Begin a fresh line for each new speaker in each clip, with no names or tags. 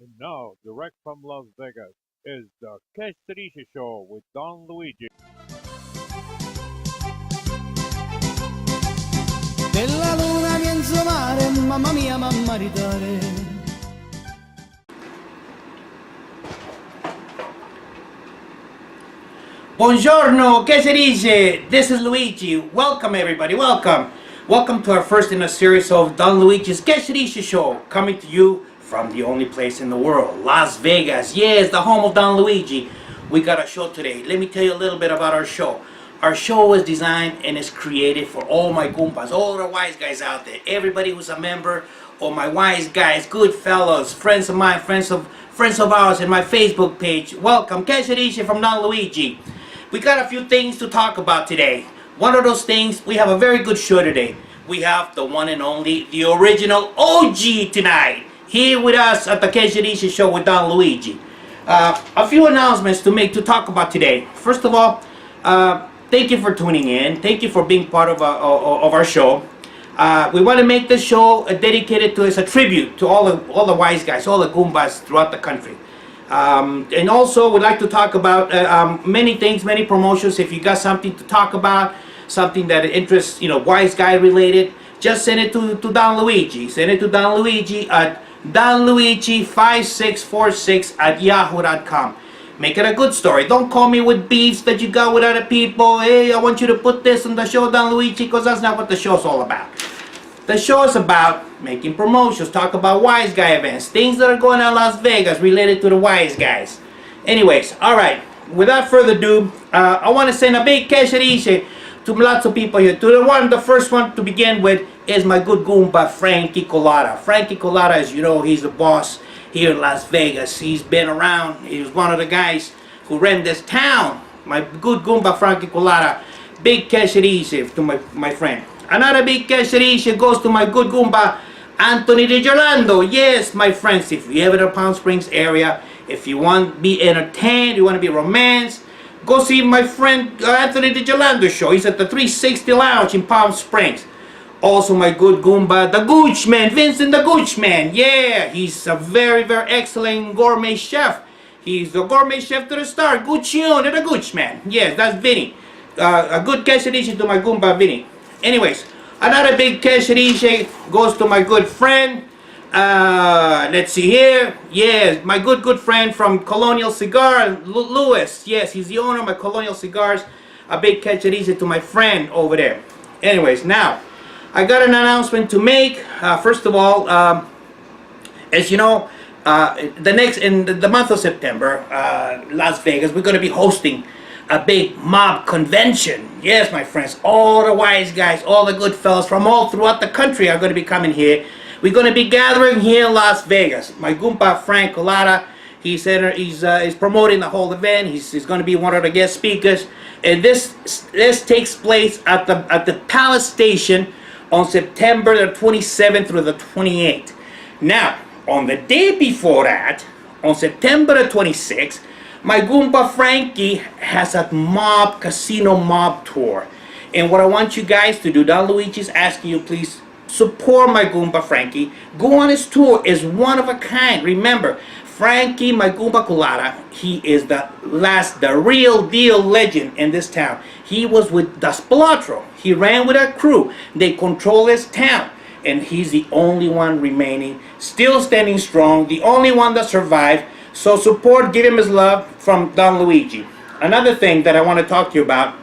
And now, direct from Las Vegas, is the Ksedeeche Show with Don Luigi.
Della luna mezzo mare, mamma mia, mamma ridare.
Buongiorno, Ksedeeche. This is Luigi. Welcome everybody, welcome. Welcome to our first in a series of Don Luigi's Ksedeeche Show, coming to you from the only place in the world, Las Vegas. Yes, the home of Don Luigi. We got a show today. Let me tell you a little bit about our show. Our show was designed and is created for all my Goombas, all the wise guys out there. Everybody who's a member, all my wise guys, good fellows, friends of mine, friends of ours in my Facebook page. Welcome, Ksedeeche from Don Luigi. We got a few things to talk about today. One of those things, we have a very good show today. We have the one and only, the original OG tonight, here with us at the Ksedeeche Show with Don Luigi. A few announcements to talk about today. First of all, thank you for tuning in. Thank you for being part of our show. We want to make this show dedicated to as a tribute to all the wise guys, all the Goombas throughout the country. And also we'd like to talk about many things, many promotions. If you got something to talk about, something that interests, wise guy related, just send it to Don Luigi. Send it to Don Luigi at donluigi5646@yahoo.com. Make it a good story. Don't call me with beefs that you got with other people. Hey, I want you to put this on the show, Don Luigi, because that's not what the show's all about. The show is about making promotions, talk about wise guy events, things that are going on in Las Vegas related to the wise guys. Anyways, alright, without further ado, I want to send a big Ksedeeche to lots of people here. The first one to begin with is my good Goomba, Frankie Colada. Frankie Colada, as you know, he's the boss here in Las Vegas. He's been around. He was one of the guys who ran this town. My good Goomba, Frankie Colada. Big Ksedeeche to my friend. Another big Ksedeeche goes to my good Goomba, Anthony DiGirolando. Yes, my friends, if you ever in the Palm Springs area, if you want to be entertained, you want to be romanced, go see my friend Anthony DiGirolando show. He's at the 360 Lounge in Palm Springs. Also my good Goomba, the Gooch Man, Vincent the Gooch Man. Yeah, he's a very, very excellent gourmet chef. He's the gourmet chef to the star, Guccione, the Gooch Man. Yes, that's Vinny. A good Ksedeeche to my Goomba, Vinny. Anyways, another big Ksedeeche goes to my good friend. Let's see here. Yes, my good friend from Colonial Cigar, Louis. Yes, he's the owner of my Colonial Cigars. A big Ksedeeche to my friend over there. Anyways, now I got an announcement to make. First of all, as you know, in the month of September, Las Vegas, we're going to be hosting a big mob convention. Yes, my friends, all the wise guys, all the good fellas from all throughout the country are going to be coming here. We're going to be gathering here in Las Vegas. My Goomba, Frank Colada, he's promoting the whole event. He's going to be one of the guest speakers. And this takes place at the Palace Station on September the 27th through the 28th. Now, on the day before that, on September the 26th, my Goomba Frankie has a casino mob tour. And what I want you guys to do, Don Luigi's asking you, please support my Goomba Frankie. Go on his tour. Is one of a kind. Remember, Frankie, my Goomba Colada, he is the real deal legend in this town. He was with Das Pilatro. He ran with a crew. They control this town. And he's the only one remaining, still standing strong, the only one that survived. So support, give him his love from Don Luigi. Another thing that I want to talk to you about.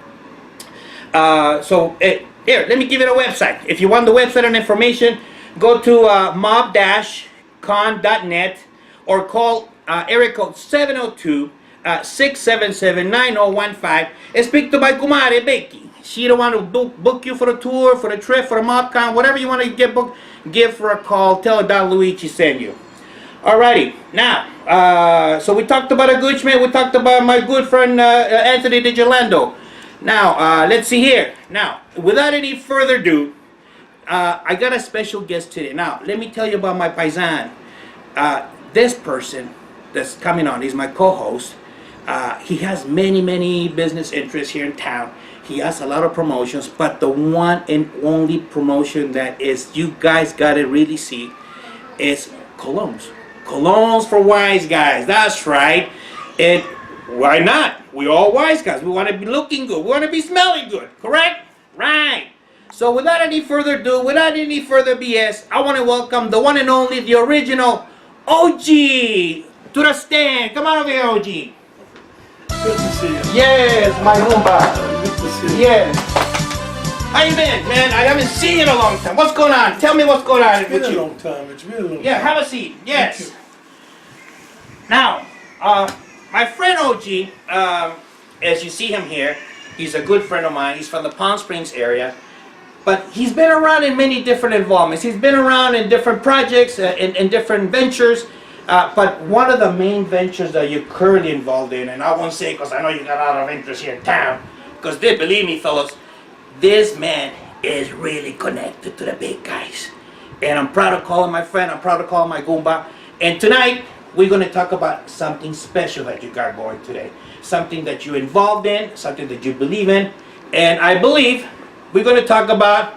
Here, let me give you a website. If you want the website and information, go to mob-con.net or call area code 702-677-9015 and speak to my kumare Becky. She don't want to book you for the tour, for the trip, for the MobCon, whatever you want to get booked, give her a call. Tell her Don Luigi send you. Alrighty, now, so we talked about a good man. We talked about my good friend Anthony DiGirolando. Now, let's see here. Now, without any further ado, I got a special guest today. Now, let me tell you about my paisan. This person that's coming on, he's my co-host. He has many business interests here in town. He has a lot of promotions, but the one and only promotion that is you guys gotta really see is colognes. Colognes for wise guys. That's right. And why not? We're all wise guys. We want to be looking good. We want to be smelling good. Correct? Right. So without any further ado, without any further BS, I want to welcome the one and only, the original OG to the stand. Come on over here, OG.
Good to see you.
Yes, my Goomba.
Good to see you.
Yes. How you been, man? I haven't seen you in a long time. What's going on? Tell me what's going on
It's been
with
a
you.
long time. It's been a long time.
Yeah, have a seat. Yes.
Thank you.
Now, my friend OG, as you see him here, he's a good friend of mine. He's from the Palm Springs area. But he's been around in many different involvements. He's been around in different projects, in different ventures. But one of the main ventures that you're currently involved in, and I won't say because I know you got a lot of interest here in town, because believe me, fellas, this man is really connected to the big guys. And I'm proud to call him my friend. I'm proud to call him my Goomba. And tonight, we're going to talk about something special that you got going today. Something that you're involved in, something that you believe in. And I believe we're going to talk about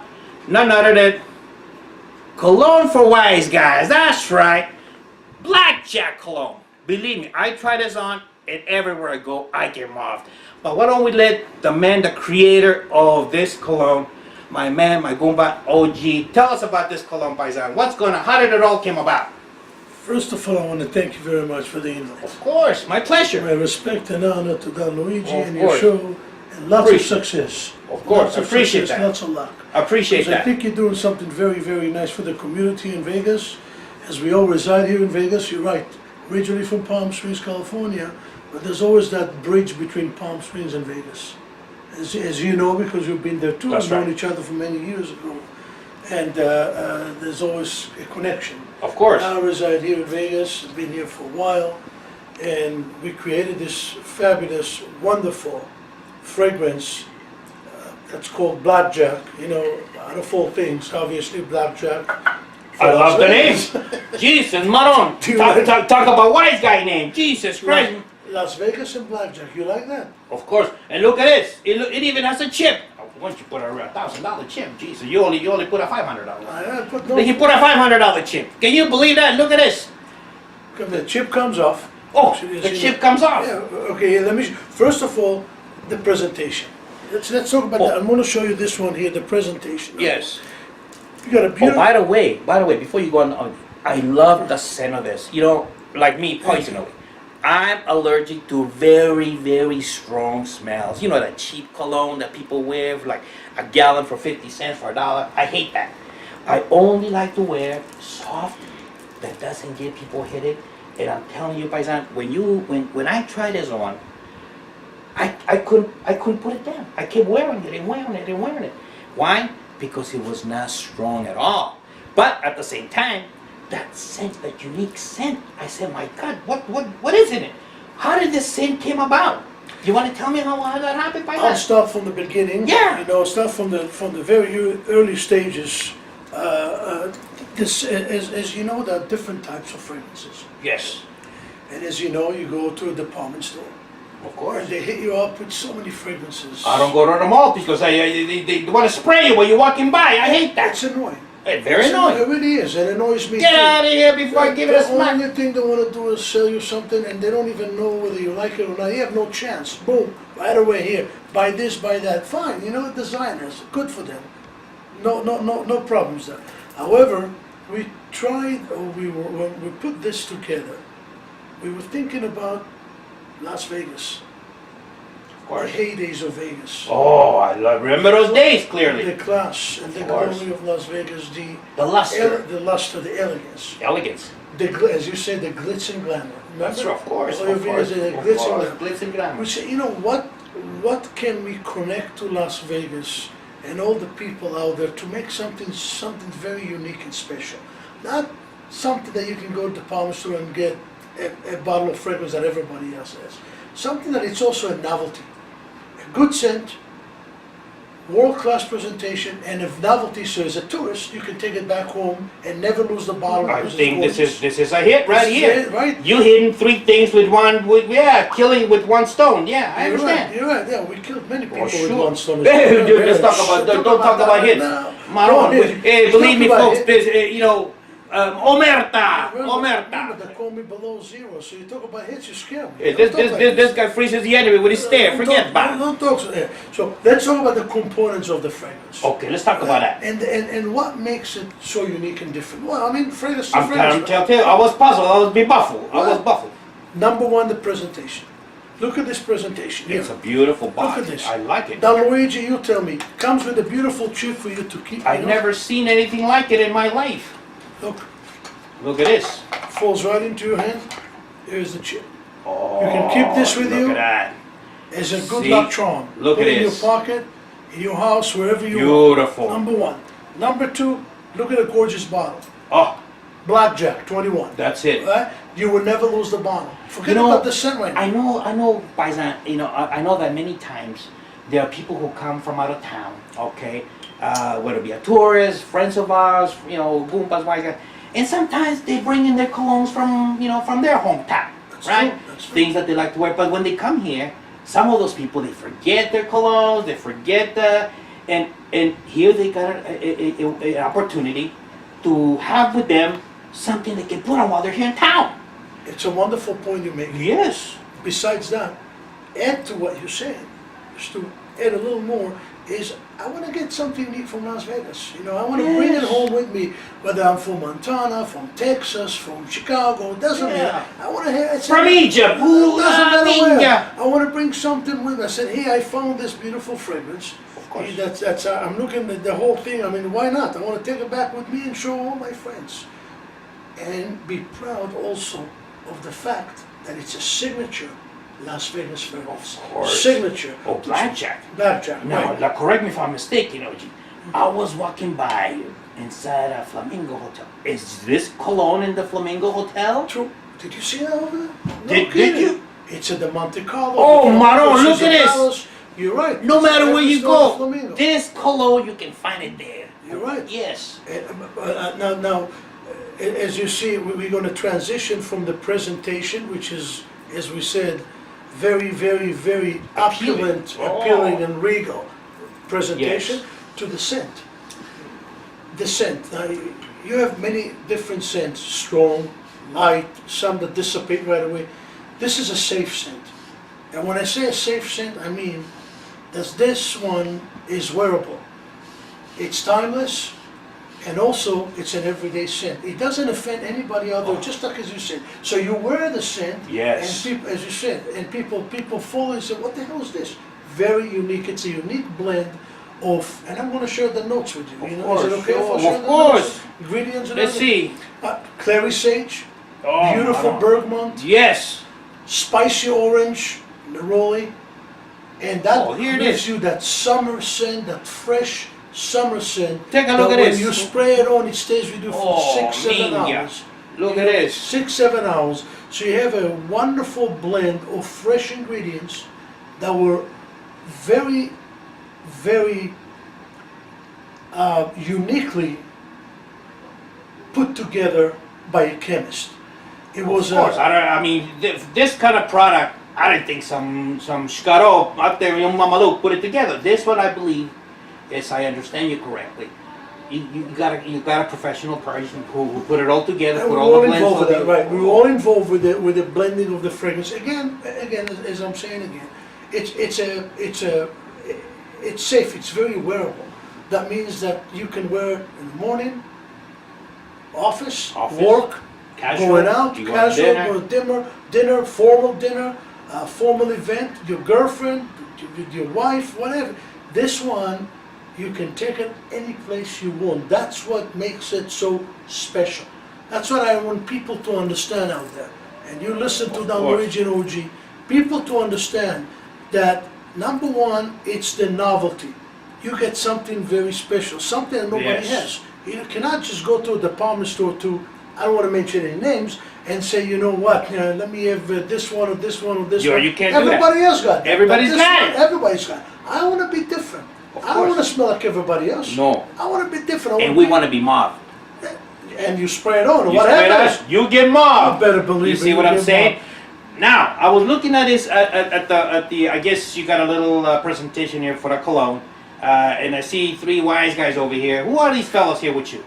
none other than cologne for wise guys. That's right. Blackjack cologne. Believe me, I try this on, and everywhere I go, I get mobbed. But why don't we let the man, the creator of this cologne, my man, my Goomba, OG, tell us about this cologne, Paisan. What's going on? How did it all come about?
First of all, I want to thank you very much for the invite.
Of course, my pleasure.
My respect and honor to Don Luigi
Of
and
course.
your show, and lots
Appreciate-
of success.
Of course,
Lots of
appreciate
success,
that.
Lots of luck.
I appreciate
Because I
that.
think you're doing something very, very nice for the community in Vegas. As we all reside here in Vegas, you're right. Originally from Palm Springs, California, but there's always that bridge between Palm Springs and Vegas. As you know, because you've been there too,
That's
we've known
right.
each other for many years ago. And there's always a connection.
Of course.
I reside here in Vegas, I've been here for a while, and we created this fabulous, wonderful fragrance that's called Blackjack. You know, out of all things, obviously Blackjack.
I love the name. Jesus, Maron.
Do you
Talk,
like-
talk about wise guy name. Jesus Christ.
Las Vegas and Blackjack, you like that?
Of course. And look at this. It even has a chip. Once you put a $1,000 chip, Jesus, you only put a $500.
I put
He
no.
put a $500 chip. Can you believe that? Look at this.
The chip comes off.
Oh,
Actually,
the
you
chip
know-
comes off.
Yeah. Okay. Let me. First of all, the presentation. Let's talk about that. I'm going to show you this one here. The presentation.
Yes.
You got a
Oh,
beautiful.
by the way, before you go on, I love the scent of this. You know, like me personally, I'm allergic to very, very strong smells. You know, that cheap cologne that people wear, like a gallon for 50 cents for $1. I hate that. I only like to wear soft that doesn't give people headache. And I'm telling you, Paisan, when I tried this on, I couldn't put it down. I kept wearing it and wearing it and wearing it. Why? Because it was not strong at all. But at the same time, that scent, that unique scent, I said, my God, what is in it? How did this scent came about? You want to tell me how that happened, Paisan?
I'll start from the beginning.
Yeah.
You know, start from the very early stages. As you know, there are different types of fragrances,
Yes,
and as you know, you go to a department store,
of course.
and they hit you up with so many fragrances.
I don't go to the mall because they want to spray you when you're walking by. I hate that.
It's annoying.
It's very
It
annoying.
really is. It annoys me
Get
too.
out of here before I give it a
The
smack.
only thing they want to do is sell you something, and they don't even know whether you like it or not. You have no chance. Boom, right away here. Buy this, buy that. Fine. You know, designers, good for them. No problems there. However, we tried, or when we put this together, we were thinking about Las Vegas,
Of
the
course.
heydays of Vegas.
Oh, remember those days clearly.
The class and the
Of course.
glory of Las Vegas,
The luster,
the luster, the elegance.
elegance.
As you said, the glitz and glamour. Remember?
That's right, of course.
All your
Of course.
videos, the
Of
glitz and
course.
glamour.
Glitz and glamour.
We say, you know what can we connect to Las Vegas and all the people out there to make something very unique and special. Not something that you can go to the department store and get a bottle of fragrance that everybody else has. Something that it's also a novelty. A good scent, world-class presentation, and a novelty, so as a tourist, you can take it back home and never lose the bottle.
I
because it's
think
gorgeous.
this is a hit right
This is
here.
it, right?
You hitting three things with killing with one stone. Yeah, I
You're
understand.
right, you're right. Yeah, we killed many people
Oh,
with
sure.
one stone.
Hey, dude, let's talk about don't talk about hits.
No.
Maron,
Don't hit.
hey, believe me,
Talk about
folks.
hit.
There's, Omerta!
Remember,
Omerta!
they call me below zero, so you talk about hits, you scare me.
Hey,
Don't talk like
this guy freezes the enemy with his stare. Forget about it.
Don't talk so. So let's talk about the components of the fragrance.
Okay, let's talk about that.
And what makes it so unique and different? Well, I mean, fragrance.
I'm telling you, I was puzzled. I was baffled. I was baffled.
Number one, the presentation. Look at this presentation.
It's
here.
a beautiful
Look
box.
at this.
I like it.
Now, Luigi, you tell me. Comes with a beautiful chip for you to keep.
I've never seen anything like it in my life.
Look,
Look at this.
falls right into your hand. Here's the chip.
Oh,
You can keep this with you.
Look at that.
As a good
See?
luck charm.
Look
Put
at
it in
this.
your pocket, in your house, wherever you
Beautiful.
want. Number one. Number two, look at a gorgeous bottle.
Oh,
Blackjack, 21.
that's it.
Right? You will never lose the bottle. Forget
You know,
about the scent right now.
I know, Paisan, I know that many times there are people who come from out of town, okay? Whether it be a tourist, friends of ours, Goompas, wise guys, and sometimes they bring in their colognes from, from their hometown,
That's
right?
true, that's true.
Things that they like to wear, but when they come here, some of those people, they forget their colognes, they forget and here they got an opportunity to have with them something they can put on while they're here in town.
It's a wonderful point you make.
Yes.
Besides that, add to what you're saying, just to add a little more, is I want to get something unique from Las Vegas. I want to bring it
Yes.
home with me, whether I'm from Montana, from Texas, from Chicago, it doesn't
Yeah.
matter. I want to have
From Egypt. Ooh,
doesn't matter
India.
where. I want to bring something with me. I said, hey, I found this beautiful fragrance.
Of course.
That's I'm looking at the whole thing. I mean, why not? I want to take it back with me and show all my friends. And be proud also of the fact that it's a signature Las Vegas fragrance.
Of course.
Signature.
Oh, blackjack.
Blackjack.
Now,
right.
now, correct me if I'm mistaken, Oji. I was walking by inside a Flamingo Hotel. Is this cologne in the Flamingo Hotel?
True. Did you see that over there? No
Did
kidding.
you?
It's at the Monte Carlo.
Oh,
the
Maron,
Caesar
look at this.
Palace. You're right.
No
It's
matter where
every
you
store in
go,
Flamingo.
this cologne, you can find it there.
You're right.
Yes.
Now, as you see, we're going to transition from the presentation, which is, as we said, very, very, very
Appealing.
opulent,
Oh.
appealing and regal presentation,
Yes.
to the scent. The scent. Now, you have many different scents, strong, light, some that dissipate right away. This is a safe scent. And when I say a safe scent, I mean that this one is wearable. It's timeless, and also it's an everyday scent. It doesn't offend anybody out there, just like as you said. So you wear the scent,
Yes.
and people, as you said, and people follow and say, "What the hell is this?" Very unique. It's a unique blend of, and I'm going to share the notes with you.
Of
Is
course,
it okay if I
sure,
share
of
the
course.
notes? Ingredients and
Let's
everything?
see.
Clary sage,
Oh,
beautiful
Maron.
bergamot,
Yes.
spicy orange, neroli, and that
Oh, here it
gives
is.
you that summer scent, that fresh summer scent.
Take a look
that
at
when
this.
you spray it on, it stays with you for
Oh,
6-7
ninja.
hours.
Look at this.
6-7 hours. So you have a wonderful blend of fresh ingredients that were very, very uniquely put together by a chemist. It was
Of course. I mean, this kind of product, I didn't think some shkaro out there, Mamaluk, put it together. This one, I believe, yes, I understand you correctly. You got a professional person who put it all together,
And
put
we
all
were all
the blends
involved with that,
together.
right? We were all involved with the blending of the fragrance. Again, as I'm saying again, it's safe. It's very wearable. That means that you can wear it in the morning, office, work,
Casual,
going out,
you go
casual,
to dinner.
go to dinner, formal dinner, formal event, your girlfriend, with your wife, whatever. This one, you can take it any place you want. That's what makes it so special. That's what I want people to understand out there. And you listen to Don
course.
Luigi and OG, people to understand that number one, it's the novelty. You get something very special, something that nobody
Yes.
has. You cannot just go to a department store to, I don't want to mention any names, and say, you know what, let me have this one or this one or this one.
You can't do that.
Everybody else got that.
Everybody's
But this
got
one,
it.
Everybody's got it. I want to be different.
Of
I don't want to
course.
smell like everybody else.
No.
I want to be different.
And we want to be mauve.
And you spray it on, or
You
what
spray
happens?
that, you get mauve.
You better believe
You
it,
see
you
what I'm
get
saying?
mauve.
Now, I was looking at this at the. I guess you got a little presentation here for the cologne, and I see three wise guys over here. Who are these fellows here with you?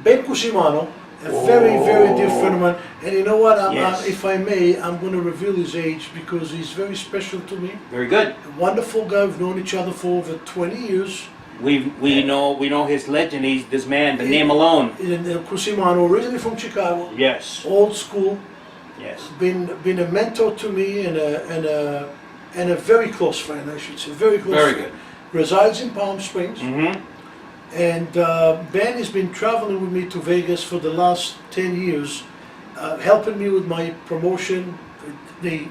Ben Cusimano, a very, very dear friend of mine. And you know what?
Yes.
If I may, I'm going to reveal his age because he's very special to me.
Very good.
A wonderful guy. We've known each other for over 20 years.
We know his legend. He's this man, the name alone.
Cusimano, originally from Chicago.
Yes.
Old school.
Yes.
Been a mentor to me and a very close friend, I should say. Very close
Very
friend.
good.
Resides in Palm Springs.
Mm-hmm.
And Ben has been traveling with me to Vegas for the last 10 years, helping me with my promotion, the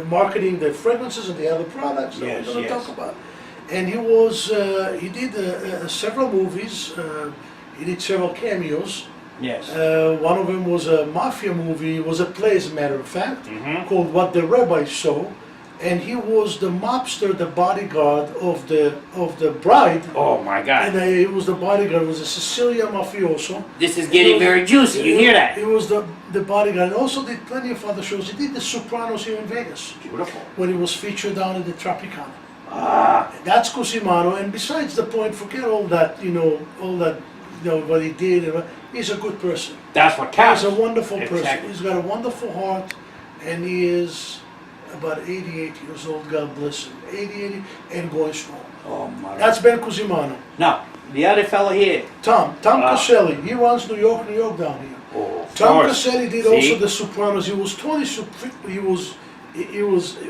marketing, the fragrances and the other products that
Yes,
we're going to
yes.
talk about. And he did several movies, he did several cameos.
Yes.
One of them was a mafia movie, it was a play as a matter of fact,
Mhm.
called What the Rabbi Saw. And he was the mobster, the bodyguard of the bride.
Oh my God.
And he was the bodyguard. It was a Sicilian mafioso.
This is getting very juicy. You hear that?
He was the bodyguard. And also did plenty of other shows. He did The Sopranos here in Vegas
Beautiful.
when he was featured down in the Tropicana.
Ah.
That's Cusimano. And besides the point, forget all that, what he did. He's a good person.
That's what counts.
He's a wonderful person.
Exactly.
He's got a wonderful heart, and he is about 88 years old. God bless him. 80, and going strong.
Oh my.
That's Ben Cusimano.
Now the other fellow here.
Tom Caselli. He runs New York down here.
Oh, of
Tom
course.
Caselli did
See?
also The Sopranos. He was he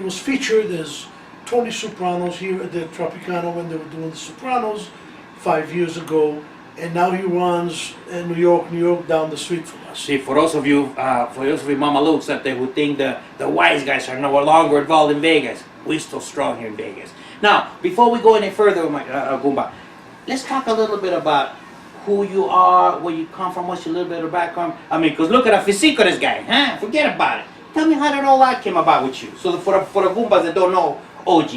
was featured as Tony Sopranos here at the Tropicana when they were doing The Sopranos 5 years ago, and now he runs in New York down the street from us.
See, for those of you Mamalukes out there who think the wise guys are no longer involved in Vegas, we're still strong here in Vegas. Now, before we go any further, my Goomba, let's talk a little bit about who you are, where you come from, what's your little bit of background. I mean, because look at the physique of this guy, huh? Forget about it. Tell me how that all that came about with you. So for the Goombas that don't know, OG.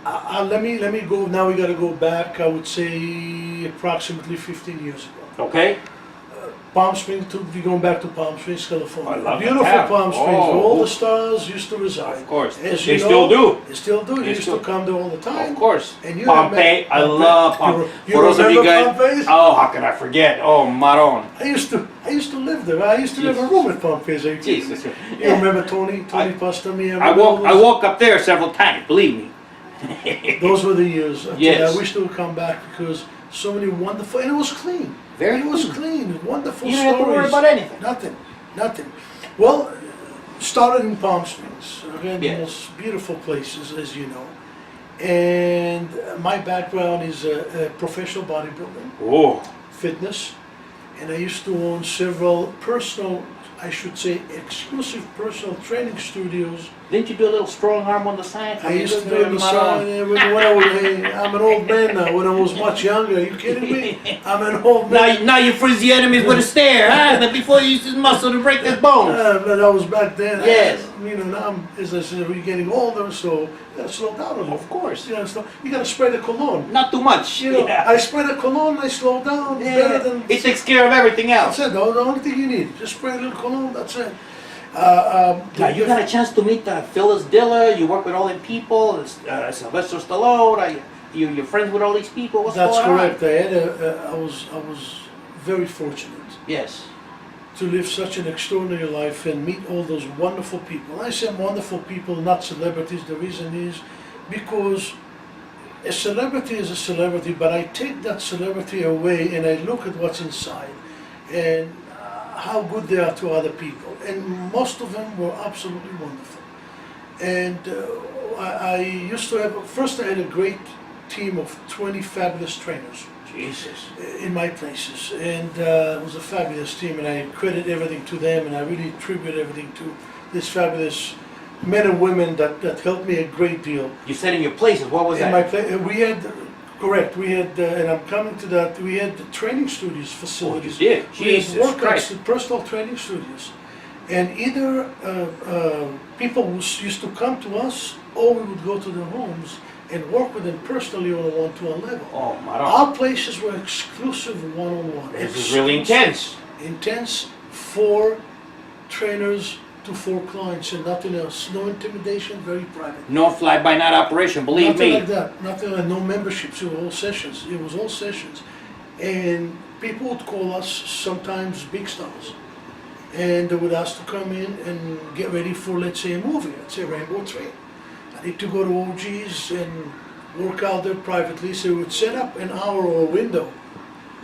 Let me go. Now we got to go back. I would say approximately 15 years ago.
Okay.
Palm Springs. We're going back to Palm Springs, California.
I love that
Beautiful
town.
Palm Springs,
Oh,
where all
oh.
the stars used to reside.
Of course.
As
They
you know,
still do.
They still do. They
They
used
still-
to come there all the time.
Of course.
And you
Pompeii, I love Pompeii.
You
For those of you
remember
guys,
Pompeii?
oh, how can I forget? Oh, Maron.
I used to live there. I used to have a room at Pompeii. So
Jesus.
You
Yeah.
remember Tony Pastami?
I walk up there several times, believe me.
Those were the years.
Yes.
I wish they would come back because so many wonderful, and it was clean.
Very
It was
clean.
clean. Wonderful
You don't
stories.
have to worry about anything.
Nothing. Well, started in Palm Springs. Again,
Yes.
the most beautiful places, as you know. And my background is professional bodybuilding,
Oh,
fitness, and I used to own several personal, I should say, exclusive personal training studios.
didn't you do a little strong arm on the side?
I used to do it on the side when I was, I'm an old man now. When I was much younger, are you kidding me? I'm an old man.
Now you freeze the enemies with a stare, huh? But before you use his muscle to break his bones.
But I was back then.
Yes.
Now I'm, as I said, we're getting older, so you gotta slow down a little.
Of course.
You gotta spray the cologne.
Not too much. Yeah.
I spray the cologne, I slow down. Better than.
It takes care of everything else.
That's it. The only thing you need. Just spray a little cologne. That's it.
Now you got a chance to meet Phyllis Diller. You work with all the people. Sylvester Stallone. You're friends with all these people. What's
That's
going
correct.
on?
I was very fortunate
Yes.
to live such an extraordinary life and meet all those wonderful people. I say wonderful people, not celebrities. The reason is because a celebrity is a celebrity, but I take that celebrity away and I look at what's inside and how good they are to other people. And most of them were absolutely wonderful. And I used to have, first I had a great team of 20 fabulous trainers
Jesus.
in my places, and it was a fabulous team, and I credit everything to them, and I really attribute everything to this fabulous men and women that helped me a great deal.
You said in your places. What was
In
that?
my place, we had, correct, we had, and I'm coming to that, we had training studios, facilities.
you did?
We had
Jesus
workouts,
Christ.
personal training studios. And either people used to come to us, or we would go to their homes and work with them personally on a one-to-one level.
Oh, my God.
Our places were exclusive one-on-one.
This is really intense.
Intense, 4 trainers to 4 clients and nothing else. No intimidation, very private.
No fly-by-night operation, believe
Nothing
me.
like that. Nothing like no memberships. It was all sessions. It was all sessions. And people would call us sometimes big stars. And they would ask to come in and get ready for, let's say, a movie, let's say Rainbow Train. I need to go to OG's and work out there privately, so we would set up an hour or a window.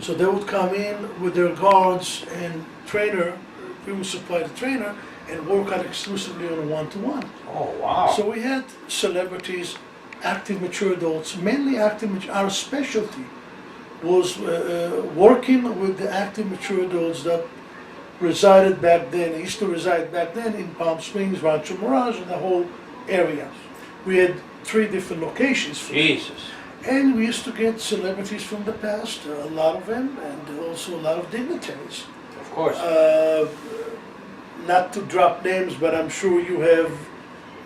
So they would come in with their guards and trainer, we would supply the trainer, and work out exclusively on a one-to-one.
Oh, wow.
So we had celebrities, active mature adults, mainly our specialty was working with the active mature adults that resided back then, used to reside back then in Palm Springs, Rancho Mirage, and the whole area. We had 3 different locations for
Jesus.
and we used to get celebrities from the past, a lot of them, and also a lot of dignitaries.
Of course.
Not to drop names, but I'm sure you have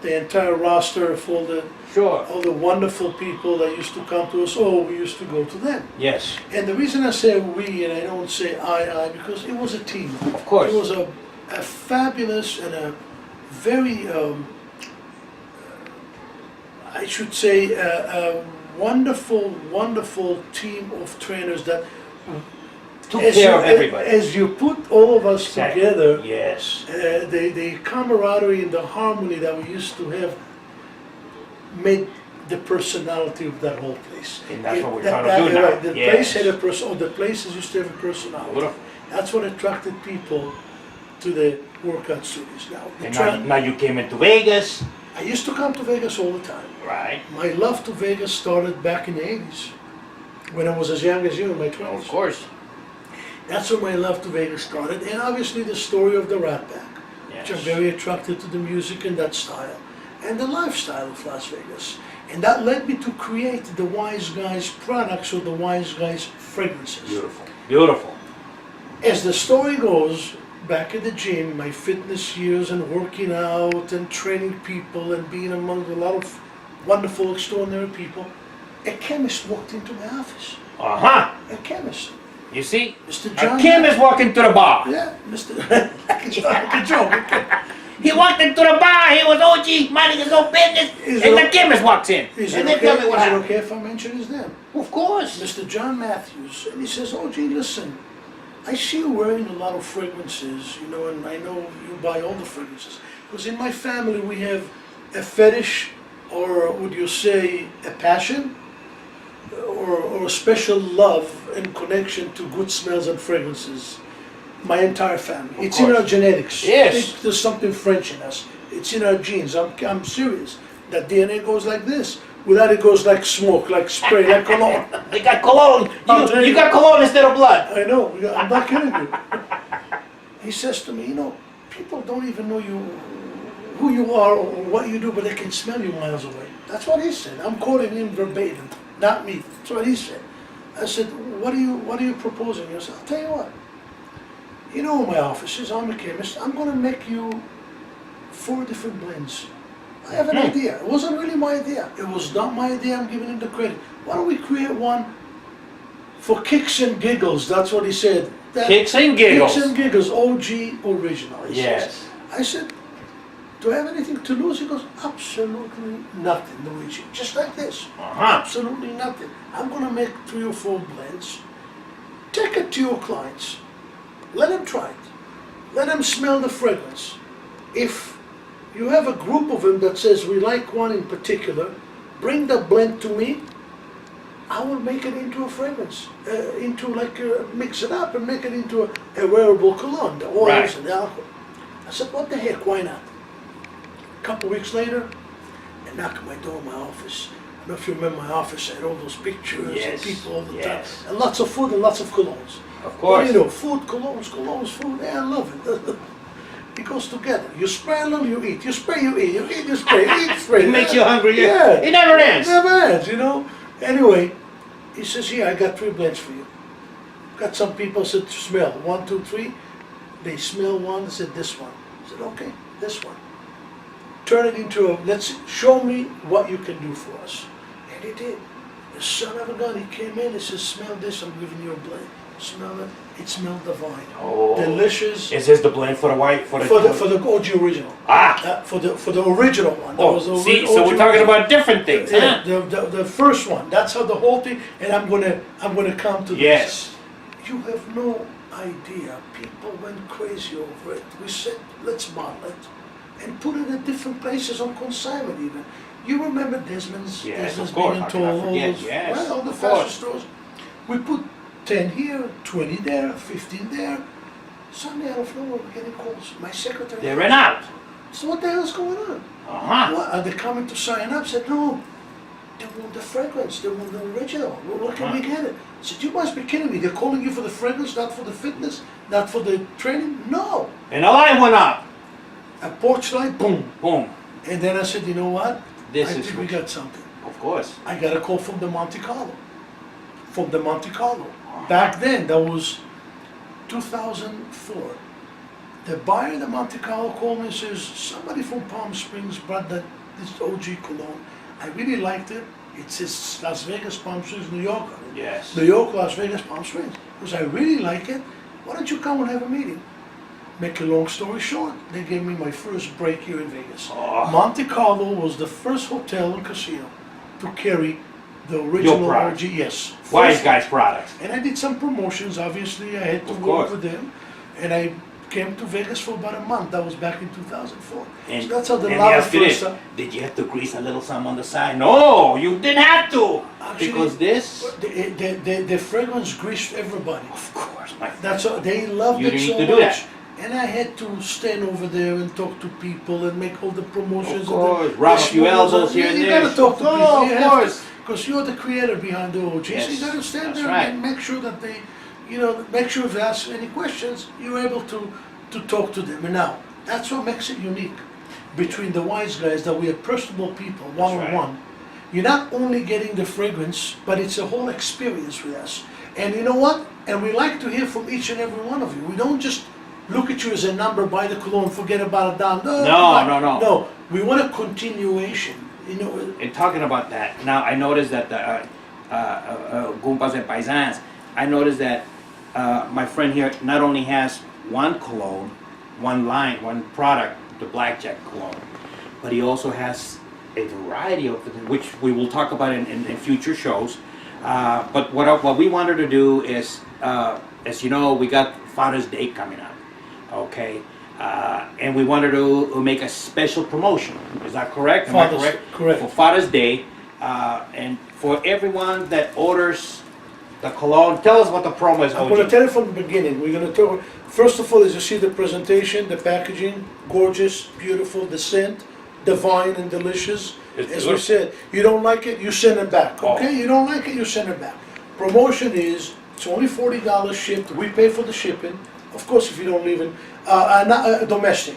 the entire roster of all the wonderful people that used to come to us. Oh, we used to go to them.
Yes.
And the reason I say we and I don't say I, because it was a team.
Of course.
It was a fabulous and a very, I should say, a wonderful, wonderful team of trainers that
Took care of everybody.
As you put all of us
Exactly.
together,
Yes.
the camaraderie and the harmony that we used to have made the personality of that whole place.
And that's what we're trying to do now.
Right, the place had a the places used to have a personality.
Beautiful.
That's what attracted people to the workout studios. Now,
And now you came into Vegas.
I used to come to Vegas all the time.
Right.
My love to Vegas started back in the 80s, when I was as young as you, in my 20s.
Of course.
That's when my love to Vegas started, and obviously the story of the Rat Pack,
Yes.
which I'm very attracted to the music and that style, and the lifestyle of Las Vegas. And that led me to create the Wise Guys products, or the Wise Guys fragrances.
Beautiful. Beautiful.
As the story goes, back at the gym, my fitness years and working out and training people and being among a lot of wonderful, extraordinary people, a chemist walked into my office.
Uh-huh.
A chemist.
You see?
Mr.
A
John.
chemist walking to the bar.
Yeah, Mr. like a joke.
He walked into the bar, he was OG, minding his own business,
Is
and
it
the chemist walks in.
Is
And
it
then tell me
okay,
what
is it
happened.
okay if I mention his name?
Of course.
Mr. John Matthews. And he says, oh, gee, listen, I see you wearing a lot of fragrances, you know, and I know you buy all the fragrances. Because in my family we have a fetish, or would you say a passion, or a special love and connection to good smells and fragrances. My entire family. It's in our genetics.
Yes.
I think there's something French in us. It's in our genes. I'm serious. That DNA goes like this. Without it goes like smoke, like spray, like cologne.
They got cologne.
I'll tell
You
you.
got cologne instead of blood.
I know. I'm not kidding you. He says to me, you know, people don't even know who you are or what you do, but they can smell you miles away. That's what he said. I'm quoting him verbatim, not me. That's what he said. I said, what are you proposing? He said, I'll tell you what. You know my office is, I'm a chemist. I'm going to make you 4 different blends. I have an idea. It wasn't really my idea. It was not my idea. I'm giving him the credit. Why don't we create one for kicks and giggles? That's what he said.
Kicks and giggles.
Kicks and giggles, OG original. He
Yes.
says. I said, do I have anything to lose? He goes, absolutely nothing, Luigi. Just like this.
Uh-huh.
Absolutely nothing. I'm going to make 3 or 4 blends. Take it to your clients. Let them try it. Let them smell the fragrance. If you have a group of them that says we like one in particular, bring the blend to me. I will make it into a fragrance, mix it up and make it into a wearable cologne, the oils
Right.
and the alcohol. I said, what the heck, why not? A couple weeks later, they knock at my door in my office. I don't know if you remember my office, I had all those pictures
Yes,
and people all the
yes.
time. And lots of food and lots of colognes.
Of
Well,
course.
you know, food, colognes, food, yeah, I love it. It goes together. You spray a little, you eat. You spray, you eat. You eat, you spray. You eat, spray.
It makes you hungry.
Yeah.
It never ends.
It never ends, you know. Anyway, he says, yeah, I got 3 blends for you. Got some people said, smell. 1, 2, 3. They smell one, they said, this one. I said, okay, this one. Turn it into show me what you can do for us. And he did. The son of a gun, he came in, he says, smell this, I'm giving you a blend. Smell it. It smelled divine.
Oh.
Delicious.
Is this the blend for the white? For the
OG original.
Ah.
For the original one. That
Oh,
was the
see,
OG
so we're talking
original.
about different things,
Yeah,
huh?
the first one. That's how the whole thing. And I'm gonna come to
Yes.
this. You have no idea. People went crazy over it. We said, let's bottle it and put it at different places on consignment even. You remember Desmond's?
Yes,
Desmond's
of course.
being
How
told
can I
all
forget?
those,
Yes,
right, all the
of
fashion
course.
stores. We put 10 here, 20 there, 15 there. Suddenly out of nowhere we're getting calls. My secretary.
They ran out.
So what the hell is going on?
Uh-huh.
What, are they coming to sign up? I said, no, they want the fragrance, they want the original. Where can we get it? I said, you must be kidding me. They're calling you for the fragrance, not for the fitness, not for the training? No.
And the light went up.
A porch light, boom.
Boom.
And then I said, you know what?
This
I
is
think we
what-
got something.
Of course.
I got a call from the Monte Carlo. From the Monte Carlo. Back then, that was 2004. The buyer in the Monte Carlo called me and says, somebody from Palm Springs brought this OG cologne. I really liked it. It says Las Vegas, Palm Springs, New York.
Yes.
New York, Las Vegas, Palm Springs. Because I really like it. Why don't you come and have a meeting? Make a long story short, they gave me my first break here in Vegas.
Oh.
Monte Carlo was the first hotel and casino to carry the original
product.
OG. Yes.
Wise
First-
Guys products.
And I did some promotions. Obviously, I had to
Of
work
course.
with them. And I came to Vegas for about a month. That was back in 2004.
And,
So that's how the
and
love
ask you
first.
this, did you have to grease a little some on the side? No, you didn't have to.
Actually,
because this,
the fragrance greased everybody.
of course, my
That's how they loved
You
it
didn't
so
need to do
much.
that.
And I had to stand over there and talk to people and make all the promotions.
Of course, rub a few
small-
elbows here and
You
there.
gotta talk to
Oh,
people.
of
You have
course.
Because you're the creator behind the OG. So
Yes,
you gotta stand
that's
there
right.
and make sure that they, make sure if they ask any questions, you're able to talk to them. And now, that's what makes it unique between the Wise Guys, that we are personable people, one-on-one. You're not only getting the fragrance, but it's a whole experience with us. And you know what? And we like to hear from each and every one of you. We don't just look at you as a number, buy the cologne, forget about it down.
No.
No, we want a continuation.
And talking about that, now I noticed that the Gumpas and Paisans, I noticed that my friend here not only has one cologne, one line, one product, the Blackjack cologne, but he also has a variety of them, which we will talk about in future shows. But what we wanted to do is, as you know, we got Father's Day coming up, okay? And we wanted to make a special promotion. Is that correct? Am I correct?
Correct.
For Father's Day, and for everyone that orders the cologne, tell us what the promo is.
I'm going to tell you from the beginning. We're going to talk. First of all, as you see the presentation, the packaging, gorgeous, beautiful, the scent, divine and delicious.
It's
As
good.
we said, you don't like it, you send it back. Okay,
Oh.
you don't like it, you send it back. Promotion is it's only $40 shipped. We pay for the shipping. Of course, if you don't live in domestic.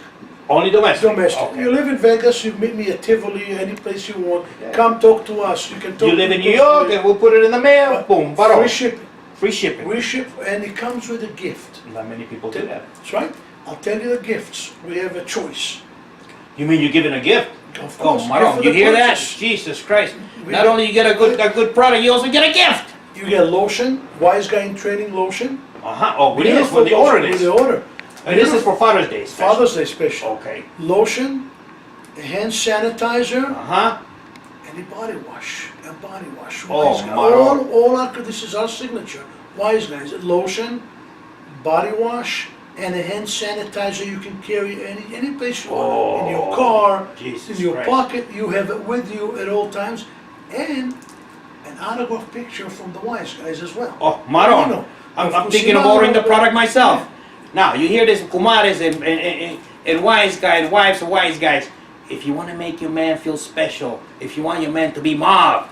Only domestic.
Domestic.
Okay.
You live in Vegas, you meet me at Tivoli, any place you want.
Yeah.
Come talk to us. You can talk
You
to
live in
the
New York,
person.
and we'll put it in the mail. Boom,
Free
baro.
shipping.
Free shipping.
We ship, and it comes with a gift.
Not many people do that.
That's right. I'll tell you the gifts. We have a choice.
You mean you're giving a gift?
Of course.
Oh, Maron,
gift for
you
the
hear that?
purchase.
Jesus Christ!
We
Not
get-
only you get a good product, you also get a gift.
You get lotion, Wise Guy in Training lotion.
Oh, it is
Beautiful
for the order
lotion
this.
with the order.
And this is for Father's Day. special.
Father's Day special.
Okay.
Lotion, a hand sanitizer,
Uh-huh.
and a body wash. A body wash.
Oh,
Wise Guy.
Maron.
All our, this is our signature. Wise Guys. Lotion, body wash, and a hand sanitizer you can carry any place you want. In your car,
Jesus
in your
Christ.
pocket, you have it with you at all times. And an autograph picture from the Wise Guys as well.
Oh, Maron.
No.
I'm thinking of ordering the product myself. Now, you hear this, Kumaris and wise guys, wives of wise guys. If you want to make your man feel special, if you want your man to be mauve,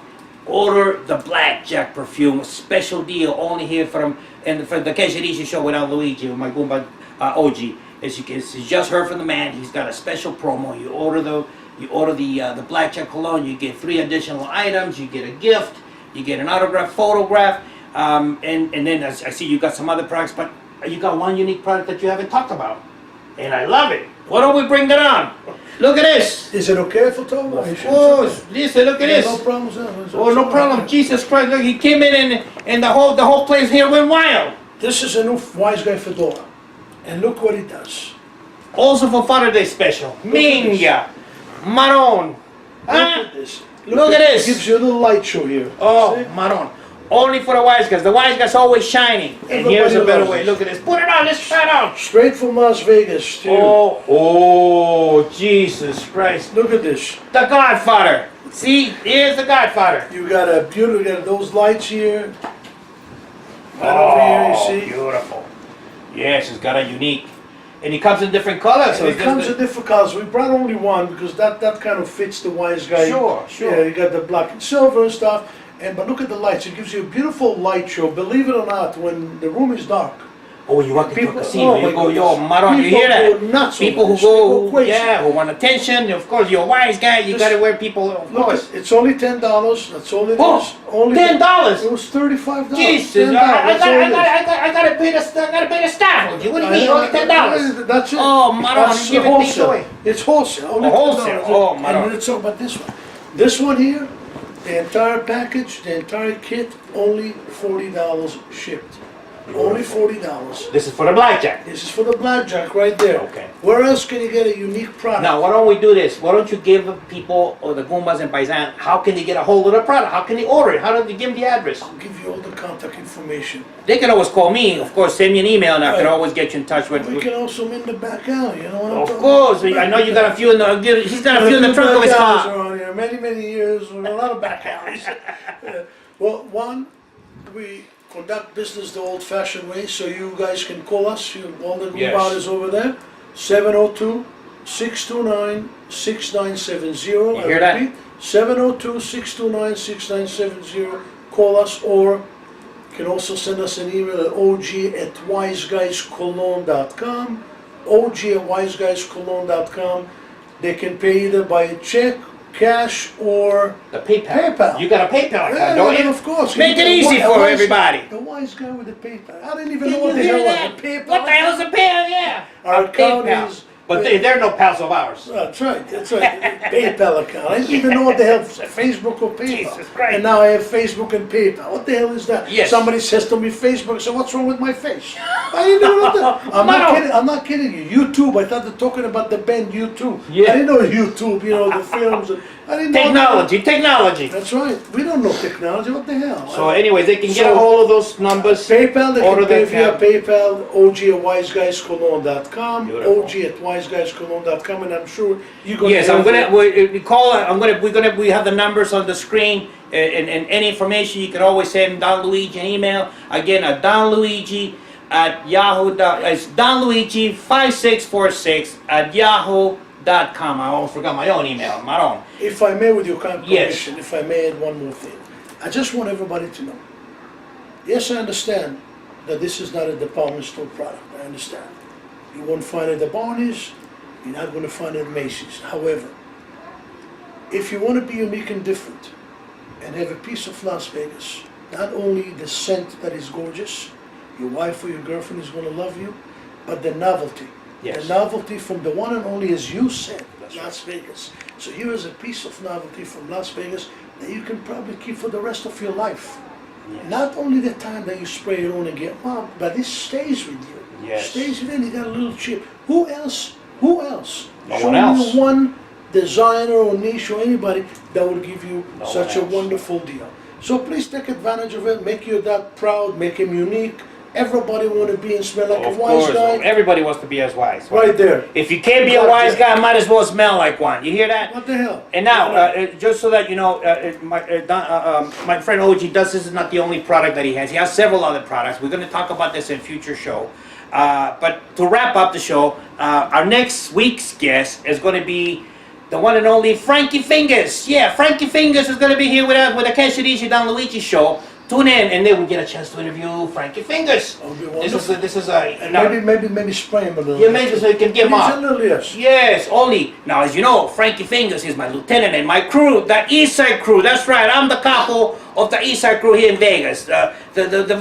order the Blackjack perfume. A special deal only here for the Ksedeeche show without Luigi, with my Goomba OG. As you can see, just heard from the man, he's got a special promo. You order the Blackjack cologne, you get 3 additional items, you get a gift, you get an autograph, photograph, and then I see you got some other products, but you got one unique product that you haven't talked about, and I love it. Why don't we bring that on? Look at this.
Is it okay if I talk about it?
Oh, listen, look at
Yeah,
this.
no problems.
Oh, no problem. Jesus Christ, look, he came in and the whole place here went wild.
This is a new Wise Guy fedora. And look what it does.
Also for Father's Day special.
at this.
Minga. Maron.
Look
Huh?
at this.
Look at this.
It gives you a little light show here.
Oh,
See?
Maron. Only for the wise guys. The wise guys always shining. And
Everybody
here's a better
loves
way.
it.
Look at this. Put it on. Let's try it on.
Straight from Las Vegas, too.
Oh, Jesus Christ.
Look at this.
The Godfather. See, here's the Godfather.
You got a beautiful, you got those lights here. Right over here, you see?
Beautiful. Yes, it's got a unique. And it comes in different colors.
And it comes in different colors. We brought only one because that kind of fits the wise guy.
Sure.
Yeah, you got the black and silver and stuff. But look at the lights. It gives you a beautiful light show. Believe it or not, when the room is dark.
Oh, you walk into a
People-
casino,
oh
you
my
go, yo,
goodness.
Maron, you
People
hear that?
go nuts
People
over
who
this. People
go,
crazy.
yeah, who want attention. Of course, you're a wise guy, you
This-
gotta wear people, of
Look,
course.
it's only $10. That's all it is.
Oh,
Only
$10?
It was $35.
Jesus,
$10,
I
that's all it is.
gotta pay the staff. What do you
I
mean,
know,
only $10?
That's it.
Oh, Maron,
That's
you're giving things
wholesale.
away.
It's wholesale. Only
Wholesale.
$10.
Oh,
And
Maron.
let's talk about this one. This one here, the entire package, the entire kit, only $40 shipped. Only $40.
This is for the blackjack.
This is for the blackjack right there.
Okay.
Where else can you get a unique product?
Now, why don't we do this? Why don't you give people, or the Goombas and Paisan, how can they get a hold of the product? How can they order it? How do they give them the address?
I'll give you all the contact information.
They can always call me, of course, send me an email, and I can
Right.
always get you in touch with.
We can also in the back alley, you know what I'm
Of
talking
course,
about?
I know you got a few in the. He's got a few in the trunk of his
Back
car.
alleys around here, many years, with a lot of back alleys. Well, one, we conduct business the old-fashioned way, so you guys can call us, all the
Yes.
Goombas over there, 702-629-6970.
You hear that?
702-629-6970. Call us, or you can also send us an email at og@wiseguyscologne.com, og@wiseguyscologne.com. They can pay either by check, cash, or
The PayPal.
PayPal.
You got a PayPal account,
yeah,
don't
yeah,
you?
of course.
Make it easy for everybody.
The wise guy with the PayPal. I didn't even
Did
know what
you
the
hear
hell
that?
was a PayPal.
What the hell is a PayPal? Yeah.
Our
A
account
PayPal.
is.
But they're no pals of ours.
That's right. That's right. PayPal account. I didn't even know what the hell Facebook or PayPal.
Jesus Christ.
And now I have Facebook and PayPal. What the hell is that?
Yes.
Somebody says to me Facebook. So what's wrong with my face? I didn't know what the. I'm
No.
not kidding. I'm not kidding you. YouTube. I thought they're talking about the band YouTube.
Yeah.
I didn't know YouTube. You know the films. I didn't know.
Technology.
That's right. We don't know technology. What the hell?
So anyways, they can get
So-
a hold of those numbers.
PayPal, they
Order
can pay
their
via
cab.
PayPal, og@wiseguyscologne.com,
Beautiful.
og@wiseguyscologne.com, and I'm sure you're going
Yes,
to
I'm gonna we have the numbers on the screen, and any information you can always send Don Luigi an email. Again, at Don Luigi at Yahoo. It's Don Luigi 5646 at yahoo.com. I almost forgot my own email, my own.
If I may, with your kind
Yes.
permission, if I may add one more thing. I just want everybody to know. Yes, I understand that this is not a department store product. I understand. You won't find it at the Barney's. You're not going to find it at Macy's. However, if you want to be unique and different and have a piece of Las Vegas, not only the scent that is gorgeous, your wife or your girlfriend is going to love you, but the novelty.
Yes.
The novelty from the one and only, as you said,
That's
Las Vegas. So here is a piece of novelty from Las Vegas that you can probably keep for the rest of your life.
Yes.
Not only the time that you spray it on and get wow, but it stays with you.
Yes.
Stays with you. You got a little chip. Who else? Who else?
No
Show
one
me
else.
one designer or niche or anybody that will give you
No
such
one
a
else.
wonderful deal. So please take advantage of it. Make your dad proud. Make him unique. Everybody want to be and smell like
Of
a wise
course,
guy.
everybody wants to be as wise.
Right there.
If you can't be a wise guy, might as well smell like one. You hear that?
What the hell?
And now, just so that you know, my friend OG does. This is not the only product that he has. He has several other products. We're going to talk about this in future show. But to wrap up the show, our next week's guest is going to be the one and only Frankie Fingers. Yeah, Frankie Fingers is going to be here with us with the Ksedeeche Don Luigi show. Tune in, and then we get a chance to interview Frankie Fingers.
That would be
This is a
And
now,
maybe spray him a little.
yeah, maybe so you can give him
He's
up.
a little, yes.
Yes, only. Now, as you know, Frankie Fingers is my lieutenant and my crew, the East Side crew. That's right, I'm the capo of the East Side crew here in Vegas. The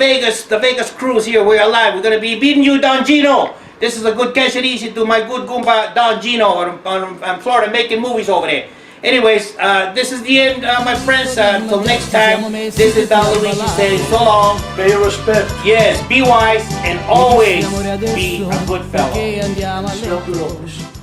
Vegas crew is here. We're alive. We're gonna be beating you, Don Gino. This is a good Ksedeeche to my good Goomba Don Gino on Florida, making movies over there. Anyways, this is the end, my friends. Until next time, this is Don Luigi saying so long.
Pay respect.
Yes, be wise and always be a good fellow.
Che andiamo alle
Smell good always.